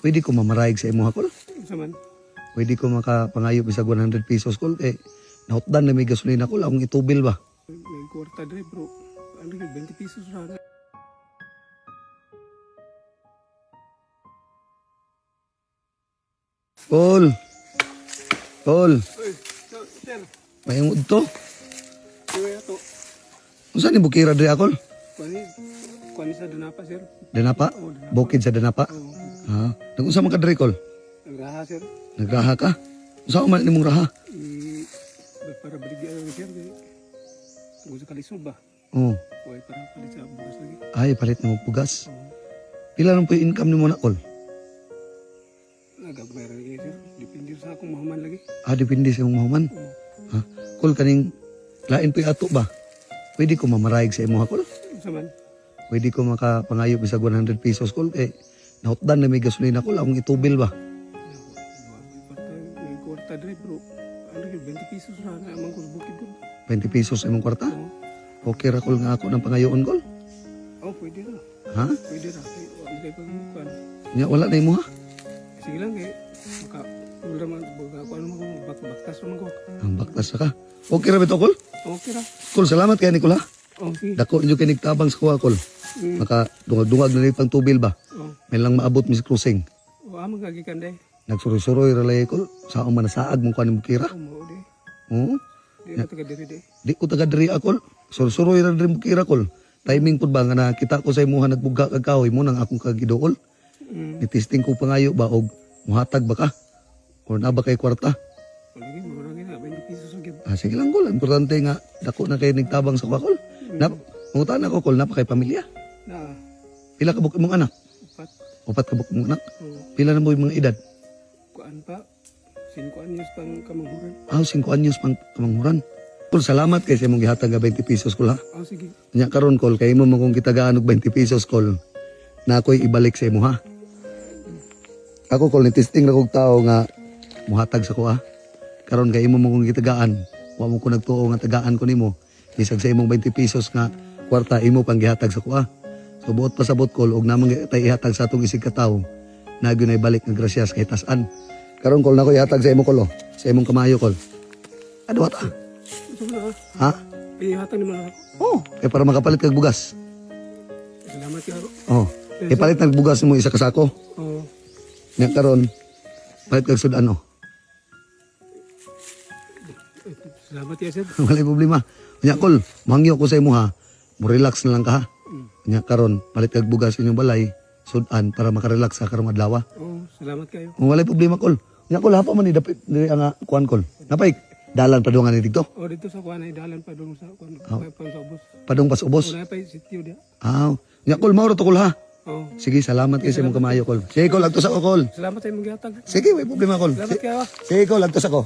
Pwede ko mamarayag sa imo kol. Sa man. Pwede ko makapangayo bisag 100 pesos kol kay nahutdan na may gasolina kol akong itubil ba. May kwarta dre bro. Ano yun, 20 pesos ra. Kol. Kol, Uy, sir. mayong udto. Uy, ato. Unsa ni bukira diri akol? Kuani sa Danapa, sir. Danapa? Oo, Danapa. Bukid sa Danapa. Oo. Ha? Nag-unsa man ka diri kol? Nagraha, sir. Nagraha ka? Unsa man nimong raha? Para baligyan ang sir. Tungkol sa kalisod ba? Oh, Uy, para palit sa bukas lagi. ay palit na mo pugas. Oo. Pila lang po yung income nimo na kol? Nagagmay rin kayo, sir. Depende sa akong mahaman lagi. Ah, depende sa imong mahuman. Oo. Ha? Kol kaning lain po ato ba? Pwede ko mamarayag sa imo kol. Sa man. Pwede ko makapangayo bisag 100 pesos kol kay nahutdan na may gasolina kol akong itubil ba. May kwarta dre bro. Ano yun, 20 pesos ra na amang ko sa bukid ko. 20 pesos imong kwarta. Oo. Okay ra kol nga ako ng pangayoon kol. Oh, pwede ra. Ha? Pwede ra. Ay, wala kayo pagmukan. Nya wala na imo ha? Sige lang eh. Maka, wala man, baga ako ano man ko, baktas naman ko. Ang baktas ka. Okay ra bito kol? Okay ra. Kol, salamat kay Nicola. Oh, sige. Dako nyo kinig tabang sa kuha kol. Maka dungag-dungag na rin pang tubil ba? Oh. May lang maabot mis crossing. Oh, amang gagikan day. Nagsuroy-suroy ralay kol. Saan man nasaag mong kanin mo kira? Oh, mo day. Oo. Di na taga diri day. Di ko taga diri akol. Suroy-suroy ra rin mo kira kol. Timing po ba nga nakita ko sa imuha nagbugga kag kahoy mo nang akong kagidool. Ni-testing ko pangayo ba og muhatag ba ka? Or na ba kay kwarta? Palagi mo lang na 20 pesos ang gib. Ah, sige lang kol. Importante nga dako na kayo nagtabang sa kuha kol. Mangutan ako kol, napa kay pamilya. Na, Pila ka buk mong anak? upat. Upat ka buk mong anak? Oh, Pila na mo yung mga edad? kuan pa. 5 anyos pang kamanghuran. 5 anyos pang kamanghuran. Kol, salamat kay sa imong gihatag nga 20 pesos kol ha. Oh, sige. Nya karon kol kay imo man kung kitagaan og 20 pesos kol na ako'y ibalik sa imo ha. Ako kol ni testing na kog tao nga muhatag sa ko ha. Karon kay imo man kung kitagaan, wa mo ko nagtuo nga tagaan ko nimo. Bisag sa imong 20 pesos nga kwarta imo pang gihatag sa ko ha. So buot pasabot kol og namang tay ihatag sa atong isig ka tawo. Nagyo na ibalik nga grasyas kay tas-an. Karon kol na ko ihatag sa imong kol sa imong kamayo kol. Ano ta? Ito na Ha? Ihatag naman ako. Oh, kay para makapalit kag bugas. Salamat kayo. Oh, ipalit nag bugas mo isa ka sako. Oh, Nya karon palit kag sudan oh. salamat ya sir. Wala problema. Nya kol, mangyo ko sa imo ha. Mo relax na lang ka ha. Nya karon palit kag bugas inyong balay, sudan para makarelax sa karong adlaw. Oh, salamat kayo. Wala problema kol. Nya kol hapa man ni dapit diri ang kuan kol. Napay dalan padungan ni dito. Oh, dito sa kuan ay dalan pa doon sa kuan pa sa ubos. Padung pas ubos. Wala pa sitio dia. Ah, nya kol mao ra to kol ha. Oh, Sige, salamat kay sa imong kamayo kol. Sige kol, agtos ako kol. salamat ay magihatag. Sige, may problema kol. Salamat kayo. Sige kol, agtos ako.